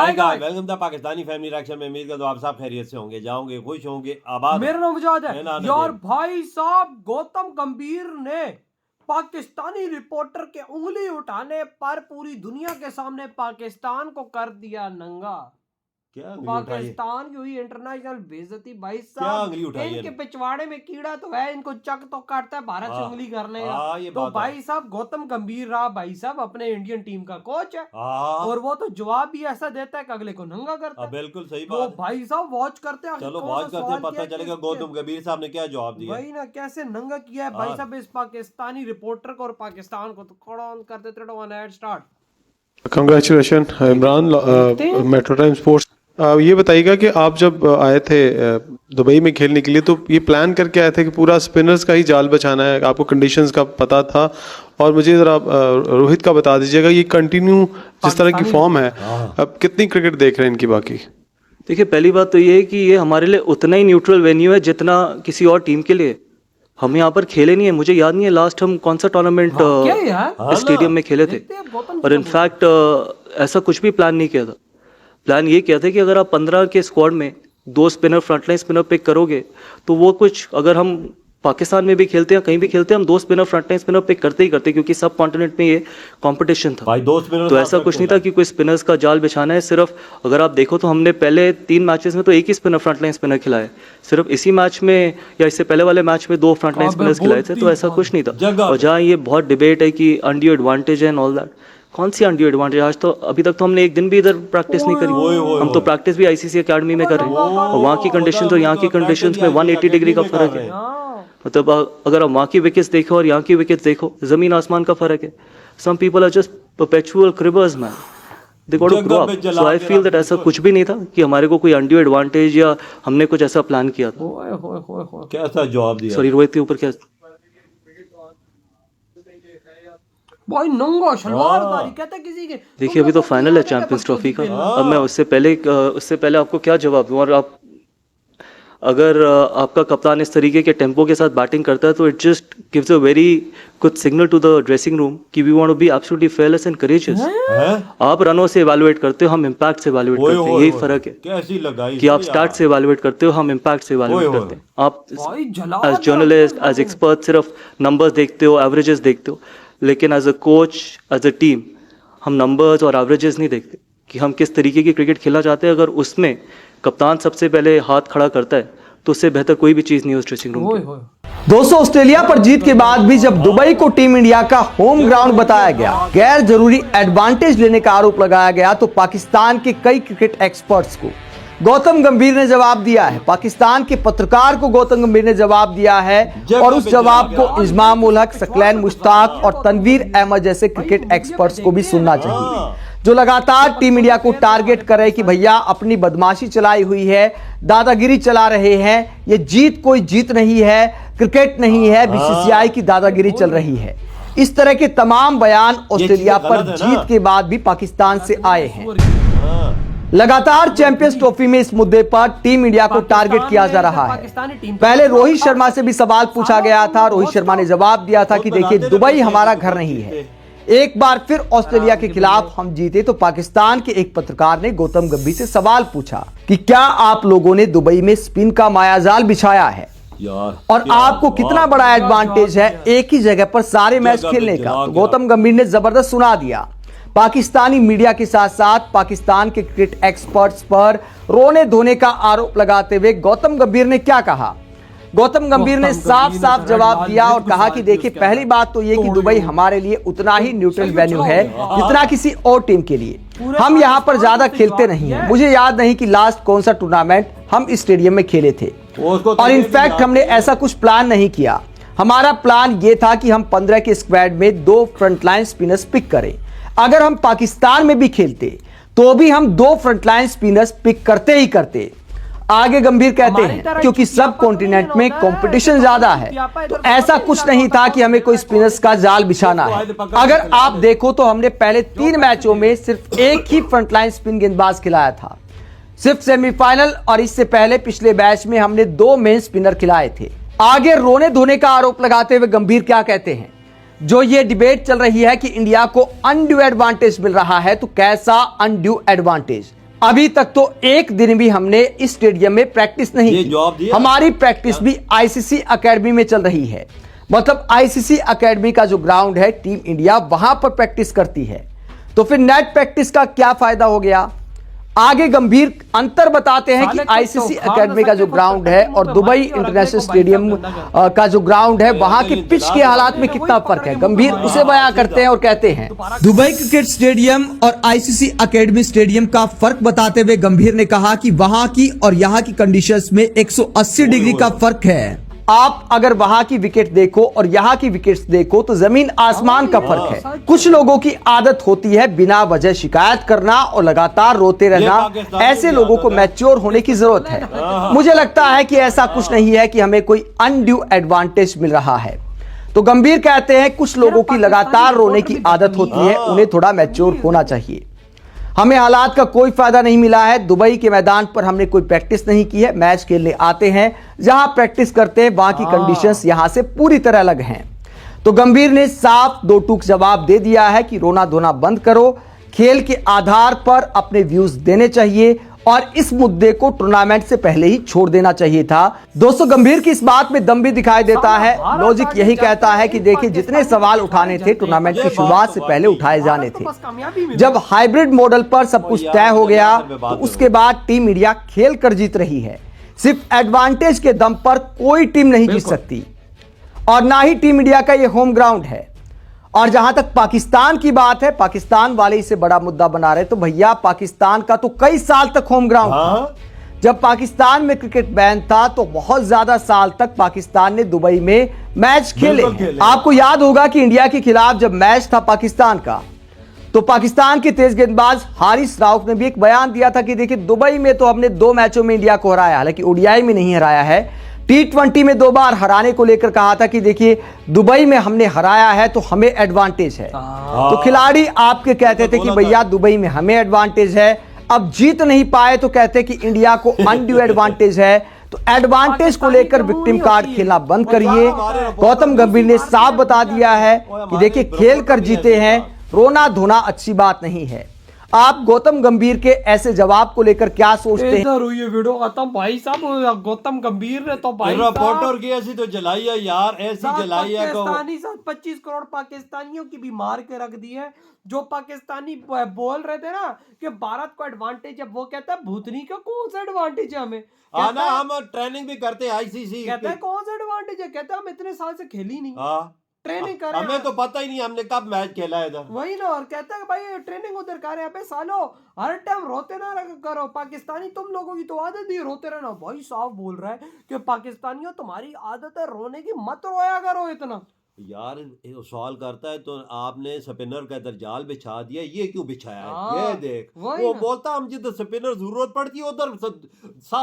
Welcome था Pakistani family reaction में। उम्मीद करता हूं आप सब खैरियत से होंगे, जाओगे, खुश होंगे, आबाद। मेरा नाम वजाद है यार। भाई साहब गौतम गंभीर ने पाकिस्तानी रिपोर्टर के उंगली उठाने पर पूरी दुनिया के सामने पाकिस्तान को कर दिया नंगा। क्या पाकिस्तान की हुई इंटरनेशनल बेइज्जती। भाई क्या साहब उंगली इनके पिछवाड़े में कीड़ा तो है, इनको चक तो काटता है भारत से उंगली करने का। ये तो भाई साहब गौतम गंभीर रहा भाई साहब अपने इंडियन टीम का कोच है और वो तो जवाब भी ऐसा देता है कि अगले को नंगा करता है। बिल्कुल सही तो बात। भाई साहब वॉच करते हैं, चलो वॉच करते हैं, पता चलेगा गौतम गंभीर साहब ने क्या जवाब दिया। वही ना, कैसे नंगा किया है भाई साहब इस पाकिस्तानी रिपोर्टर को और पाकिस्तान को। तो कौन कर देते हैं start. Congratulation Imran, metro time sports. ये बताइएगा कि आप जब आए थे दुबई में खेलने के लिए तो ये प्लान करके आए थे कि पूरा स्पिनर्स का ही जाल बचाना है, आपको कंडीशंस का पता था? और मुझे ज़रा रोहित का बता दीजिएगा, ये कंटिन्यू जिस तरह की फॉर्म है, अब कितनी क्रिकेट देख रहे हैं इनकी? बाकी देखिए, पहली बात तो ये है कि ये हमारे लिए उतना ही न्यूट्रल वेन्यू है जितना किसी और टीम के लिए। हम यहाँ पर खेले नहीं है, मुझे याद नहीं है लास्ट हम कौन सा टूर्नामेंट स्टेडियम में खेले थे। और इनफैक्ट ऐसा कुछ भी प्लान नहीं किया था। प्लान ये किया था कि अगर आप 15 के स्क्वाड में 2 स्पिनर, फ्रंटलाइन स्पिनर पिक करोगे तो वो कुछ, अगर हम पाकिस्तान में भी खेलते हैं, कहीं भी खेलते हैं, हम 2 स्पिनर, फ्रंटलाइन स्पिनर पिक करते ही करते, क्योंकि सब कॉन्टिनेंट में ये कंपटीशन था। तो ऐसा कुछ नहीं था कि कोई स्पिनर्स का जाल बिछाना है। सिर्फ अगर आप देखो तो हमने पहले 3 मैचेस में तो एक ही स्पिनर, फ्रंटलाइन स्पिनर खिलाए। सिर्फ इसी मैच में या इससे पहले वाले मैच में 2 फ्रंटलाइन स्पिनर्स खिलाए थे। तो ऐसा कुछ नहीं था। और जहाँ ये बहुत डिबेट है कि undue advantage and all that, कौन सी अनड्यू एडवांटेज? आज तो अभी तक तो हमने एक दिन भी इधर प्रैक्टिस नहीं करी। हम तो प्रैक्टिस भी आईसीसी एकेडमी में कर रहे हैं और वहाँ की कंडीशन और यहाँ की कंडीशंस में 180 डिग्री का फर्क है। मतलब अगर आप वहाँ की विकेट्स देखो और यहाँ की विकेट्स देखो, जमीन आसमान का फर्क है। Some people are just perpetual cribbers man, they got to grow up. So I feel that ऐसा कुछ भी नहीं था कि हमारे को कोई अनड्यू एडवांटेज या हमने कुछ ऐसा प्लान किया था। कैसा जवाब दिया? सॉरी, रोहित के ऊपर क्या? भाई नंगा शलवारदारी कहते किसी के। देखिए, अभी तो फाइनल है चैंपियंस ट्रॉफी का। अब मैं उससे पहले आपको क्या जवाब दूं? और आप अगर आपका कप्तान इस तरीके के टेम्पो के साथ बैटिंग करता है तो it just gives a very good signal to the dressing room कि we want to be absolutely fearless and courageous. आप रनों से इवैल्यूएट करते हो, हम इम्पैक्ट से इवैल्यूएट करते हैं। यही फर्क है। कैसी लगाई कि आप स्टार्ट से इवैल्यूएट करते हो, हम इम्पैक्ट से इवैल्यूएट करते हैं। आप एज जर्नलिस्ट, एज एक्सपर्ट सिर्फ नंबर्स देखते हो, एवरेजेस देखते हो, लेकिन as a coach, as a team, हम नंबर्स और एवरेजेस नहीं देखते कि हम किस तरीके की क्रिकेट खेलना चाहते हैं। अगर उसमें कप्तान सबसे पहले हाथ खड़ा करता है तो उससे बेहतर कोई भी चीज़ नहीं है उस ड्रेसिंग रूम में। दोस्तों, ऑस्ट्रेलिया पर जीत के बाद भी जब दुबई को टीम इंडिया का होम ग्राउंड बताया गया, गैर जरूरी एडवांटेज लेने का आरोप लगाया गया, तो पाकिस्तान के कई क्रिकेट एक्सपर्ट्स को गौतम गंभीर ने जवाब दिया है। पाकिस्तान के पत्रकार को गौतम गंभीर ने जवाब दिया है और उस जवाब को इजमाम उल हक, सकलैन मुश्ताक और तनवीर अहमद जैसे क्रिकेट एक्सपर्ट्स को भी सुनना चाहिए, जो लगातार टीम इंडिया को टारगेट कर रहे कि भैया अपनी बदमाशी चलाई हुई है, दादागिरी चला रहे हैं, ये जीत कोई जीत नहीं है, क्रिकेट नहीं है, बीसीसीआई की दादागिरी चल रही है। इस तरह के तमाम बयान ऑस्ट्रेलिया पर जीत के बाद भी पाकिस्तान से आए हैं। लगातार चैंपियंस ट्रॉफी में इस मुद्दे पर टीम इंडिया को टारगेट किया जा रहा है। पहले रोहित शर्मा से भी सवाल पूछा गया था। रोहित शर्मा ने जवाब दिया था कि देखिए, दुबई हमारा घर नहीं है। एक बार फिर ऑस्ट्रेलिया के खिलाफ हम जीते तो पाकिस्तान के एक पत्रकार ने गौतम गंभीर से सवाल पूछा कि क्या आप लोगों ने दुबई में स्पिन का मायाजाल बिछाया है और आपको कितना बड़ा एडवांटेज है एक ही जगह पर सारे मैच खेलने का? तो गौतम गंभीर ने जबरदस्त सुना दिया। पाकिस्तानी मीडिया के साथ साथ पाकिस्तान के क्रिकेट एक्सपर्ट्स पर रोने धोने का आरोप लगाते हुए गौतम गंभीर ने क्या कहा? गौतम गंभीर ने साफ साफ जवाब दिया और कहा कि देखिए, पहली बात तो ये कि दुबई हमारे लिए उतना ही न्यूट्रल वेन्यू है जितना किसी और टीम के लिए। हम यहाँ पर ज्यादा खेलते नहीं हैं। मुझे याद नहीं कि लास्ट कौन सा टूर्नामेंट हम इस स्टेडियम में खेले थे और इनफैक्ट हमने ऐसा कुछ प्लान नहीं किया। हमारा प्लान ये था कि हम 15 के स्क्वाड में 2 फ्रंटलाइन स्पिनर्स पिक करें। अगर हम पाकिस्तान में भी खेलते तो भी हम 2 फ्रंटलाइन स्पिनर्स पिक करते ही करते। आगे गंभीर कहते हैं क्योंकि सब कॉन्टिनेंट में कंपटीशन ज्यादा है, तो ऐसा कुछ नहीं था कि हमें कोई स्पिनर्स का जाल बिछाना है। अगर आप देखो तो हमने पहले 3 मैचों में सिर्फ एक ही फ्रंटलाइन स्पिन गेंदबाज खिलाया था। सिर्फ सेमीफाइनल और इससे पहले पिछले मैच में हमने 2 मेन स्पिनर खिलाए थे। आगे रोने धोने का आरोप लगाते हुए गंभीर क्या कहते हैं? जो ये डिबेट चल रही है कि इंडिया को अनड्यू एडवांटेज मिल रहा है, तो कैसा अनड्यू एडवांटेज? अभी तक तो एक दिन भी हमने इस स्टेडियम में प्रैक्टिस नहीं ये की। जवाब दिया। हमारी प्रैक्टिस भी आईसीसी एकेडमी में चल रही है। मतलब आईसीसी एकेडमी का जो ग्राउंड है, टीम इंडिया वहां पर प्रैक्टिस करती है। तो फिर नेट प्रैक्टिस का क्या फायदा हो गया? आगे गंभीर अंतर बताते हैं कि आईसीसी एकेडमी का जो ग्राउंड है और दुबई इंटरनेशनल स्टेडियम का जो ग्राउंड है, वहां के पिच के हालात में कितना फर्क है। गंभीर उसे बयां करते हैं और कहते हैं, दुबई क्रिकेट स्टेडियम और आईसीसी एकेडमी स्टेडियम का फर्क बताते हुए गंभीर ने कहा कि वहां की और यहां की कंडीशंस में 180 डिग्री का फर्क है। आप अगर वहां की विकेट देखो और यहां की विकेट्स देखो तो जमीन आसमान का फर्क है। कुछ लोगों की आदत होती है बिना वजह शिकायत करना और लगातार रोते रहना। ऐसे लोगों को मैच्योर होने की जरूरत है। मुझे लगता है कि ऐसा कुछ नहीं है कि हमें कोई अनड्यू एडवांटेज मिल रहा है। तो गंभीर कहते हैं कुछ लोगों की लगातार रोने की आदत होती है, उन्हें थोड़ा मैच्योर होना चाहिए। हमें हालात का कोई फायदा नहीं मिला है। दुबई के मैदान पर हमने कोई प्रैक्टिस नहीं की है। मैच खेलने आते हैं, जहां प्रैक्टिस करते हैं वहां की कंडीशंस यहां से पूरी तरह अलग हैं। तो गंभीर ने साफ दो टूक जवाब दे दिया है कि रोना धोना बंद करो, खेल के आधार पर अपने व्यूज देने चाहिए और इस मुद्दे को टूर्नामेंट से पहले ही छोड़ देना चाहिए था। दोस्तों, गंभीर की इस बात में दम भी दिखाई देता है। लॉजिक यही कहता है कि देखिए, जितने सवाल उठाने थे टूर्नामेंट की शुरुआत से पहले उठाए जाने थे। जब हाइब्रिड मॉडल पर सब कुछ तय हो गया तो उसके बाद टीम इंडिया खेल कर जीत रही है। सिर्फ एडवांटेज के दम पर कोई टीम नहीं जीत सकती और ना ही टीम इंडिया का यह होम ग्राउंड है। और जहां तक पाकिस्तान की बात है, पाकिस्तान वाले इसे बड़ा मुद्दा बना रहे, तो भैया पाकिस्तान का तो कई साल तक होम ग्राउंड था। जब पाकिस्तान में क्रिकेट बैन था तो बहुत ज्यादा साल तक पाकिस्तान ने दुबई में मैच खेले। आपको याद होगा कि इंडिया के खिलाफ जब मैच था पाकिस्तान का, तो पाकिस्तान के तेज गेंदबाज हारिस राउफ ने भी एक बयान दिया था कि देखिए, दुबई में तो हमने 2 मैचों में इंडिया को हराया, हालांकि ओडीआई में नहीं हराया है, T20 में 2 बार हराने को लेकर कहा था कि देखिए, दुबई में हमने हराया है तो हमें एडवांटेज है। तो खिलाड़ी आपके कहते थे कि भैया दुबई में हमें एडवांटेज है। अब जीत नहीं पाए तो कहते कि इंडिया को अनड्यू एडवांटेज है। तो एडवांटेज को लेकर विक्टिम कार्ड खेलना बंद करिए। गौतम गंभीर ने साफ बता दिया है कि देखिए, खेल कर जीते हैं, रोना धोना अच्छी बात नहीं है। आप गौतम गंभीर के ऐसे जवाब को लेकर क्या सोचते हैं? इधर हुई ये वीडियो खत्म भाई साहब। गौतम गंभीर ने तो भाई रिपोर्टर की ऐसी तो जलाई है यार, ऐसी जलाई है को पाकिस्तानी 25 करोड़ पाकिस्तानियों की भी मार के रख दी है। जो पाकिस्तानी बोल रहे थे ना कि भारत को एडवांटेज है, वो कहता है भूतनी का कौन सा एडवांटेज है हमें। आना हम ट्रेनिंग भी करते हैं आईसीसी। कहता है कौन सा एडवांटेज है, कहता है हम इतने साल से खेली नहीं, ट्रेनिंग कर रहे हैं। हमें तो पता ही नहीं हमने कब मैच खेला है इधर। वही ना, और कहता है भाई ट्रेनिंग उधर कर रहे हैं। सालो हर टाइम रोते ना करो, पाकिस्तानी तुम लोगों की तो आदत ही रोते रहना। भाई साहब बोल रहा है कि पाकिस्तानियों तुम्हारी आदत है रोने की, मत रोया करो इतना। यार सवाल करता है तो आपने स्पिनर का इधर जाल बिछा दिया, ये क्यों बिछाया है? ये देख, वो बोलता हम जिधर स्पिनर जरूरत पड़ती है उधर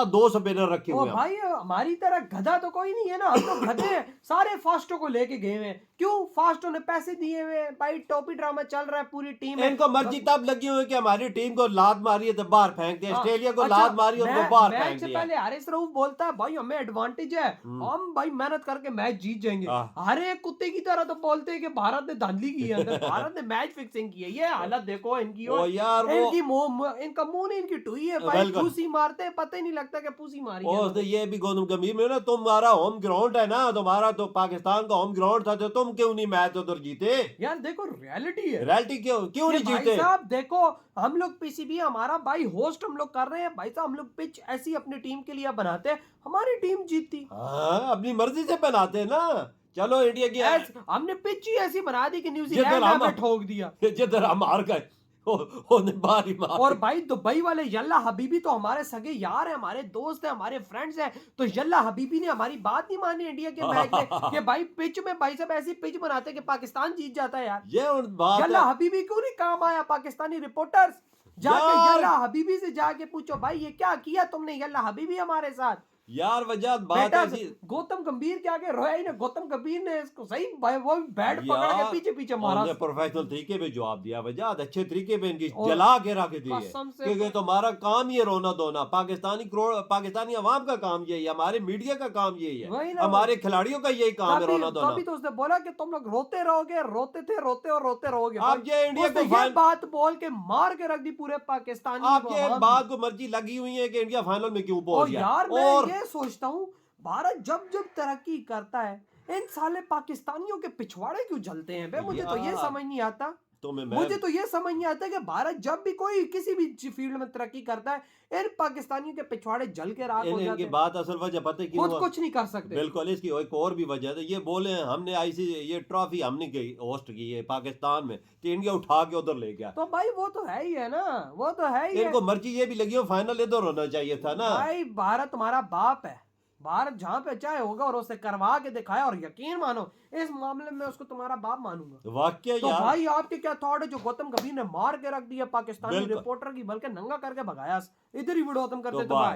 2 स्पिनर रखे हुए हैं। भाई हमारी तरह गधा तो कोई नहीं है ना, हम तो गधे हैं। सारे फास्टो को लेके गए हुए। क्यों? फास्टो ने पैसे दिए हुए भाई, टोपी ड्रामा चल रहा है पूरी टीम में। इनको मर्जी तब लगी हुई है कि हमारी टीम को लात मारी है तो बाहर फेंक दिया, ऑस्ट्रेलिया को लात मारी उनको बाहर फेंक दिया। पहले हारिस रऊफ बोलता है भाई हमें एडवांटेज है, हम भाई मेहनत करके मैच जीत जाएंगे। हर एक कुत्ते की तरह तो बोलते हैं कि भारत ने धांधली की है, भारत ने मैच फिक्सिंग की है। ये हालत देखो इनकी, इनका मुंह नहीं, इनकी टुई है भाई, पूसी मारते हैं, पता ही नहीं लगता कि पूसी मारी है। ये भी गौतम गंभीर में ना, तुम्हारा होम ग्राउंड है ना, तुम्हारा तो पाकिस्तान का होम ग्राउंड था, तो तुम क्यों नहीं मैच उधर जीते? यार देखो रियलिटी है, रियलिटी क्यों नहीं जीते साहब? देखो हम लोग पीसीबी हमारा भाई होस्ट हम लोग कर रहे हैं भाई साहब, हम लोग पिच ऐसी अपनी टीम के लिए बनाते हैं, हमारी टीम जीतती। अपनी मर्जी से बनाते हैं ना। चलो इंडिया की हमने पिच ही ऐसी बना दी कि न्यूजीलैंड हमें ठोक दिया, जिधर हम हार गए। और भाई दुबई वाले यल्ला हबीबी तो हमारे सगे यार है, हमारे दोस्त है, हमारे फ्रेंड्स है। तो यल्ला हबीबी ने हमारी बात नहीं मानी इंडिया के मैच में कि भाई पिच में भाई साहब ऐसी पिच बनाते कि पाकिस्तान जीत जाता है। यार ये बात यल्ला हबीबी क्यों नहीं काम आया? पाकिस्तानी रिपोर्टर्स जाके यल्ला हबीबी से जाके पूछो भाई ये क्या किया तुमने, यल्ला हबीबी हमारे साथ। यार वजह बात बेटा, ऐसी गौतम गंभीर के आगे रोया ही ना, गौतम गंभीर ने इसको सही वो बैट पकड़ के पीछे पीछे मारा, प्रोफेशनल तरीके पे जवाब दिया, वजह अच्छे तरीके पे इनकी जला के रख दी है, क्योंकि तुम्हारा काम ही है रोना धोना, पाकिस्तानी अवाम का काम यही है, हमारे मीडिया का काम यही है, हमारे खिलाड़ियों का यही काम है रोना धोना। तभी तो उसने बोला कि तुम लोग रोते रहोगे, रोते थे, रोते और रोते रहोगे। आप ये इंडिया को ये बात बोल के मार के रख दी पूरे पाकिस्तानी। आप ये बात को मर्जी लगी हुई है कि इंडिया फाइनल में क्यों पहुंच गया। यार मैं ये सोचता हूँ भारत जब जब तरक्की करता है इन साले पाकिस्तानियों के पिछवाड़े क्यों जलते हैं बे, मुझे तो ये समझ नहीं आता। मुझे तो ये समझ नहीं आता कि भारत जब भी कोई किसी भी फील्ड में तरक्की करता है इन पाकिस्तानियों के पिछवाड़े जल के राख हो जाते हैं। इनकी बात असल वजह पता है क्यों? खुद कुछ नहीं कर सकते। बिल्कुल, इसकी एक और भी वजह है। ये बोले हमने ये ट्रॉफी हमने होस्ट की है पाकिस्तान में, तो इंडिया उठा के उधर ले गया। तो भाई वो तो है ही है ना, वो तो है ही। इनको मर्जी ये भी लगी हो फाइनल इधर होना चाहिए था ना। भाई भारत हमारा बाप है, भारत जहाँ पे चाहे होगा और उसे करवा के दिखाया, और यकीन मानो इस मामले में उसको तुम्हारा बाप मानूंगा। वाकई तो यार भाई आपके क्या थॉट है जो गौतम गंभीर ने मार के रख दिया पाकिस्तानी रिपोर्टर की, बल्कि नंगा करके भगाया। इधर ही वीडियो खत्म करते तो भाई।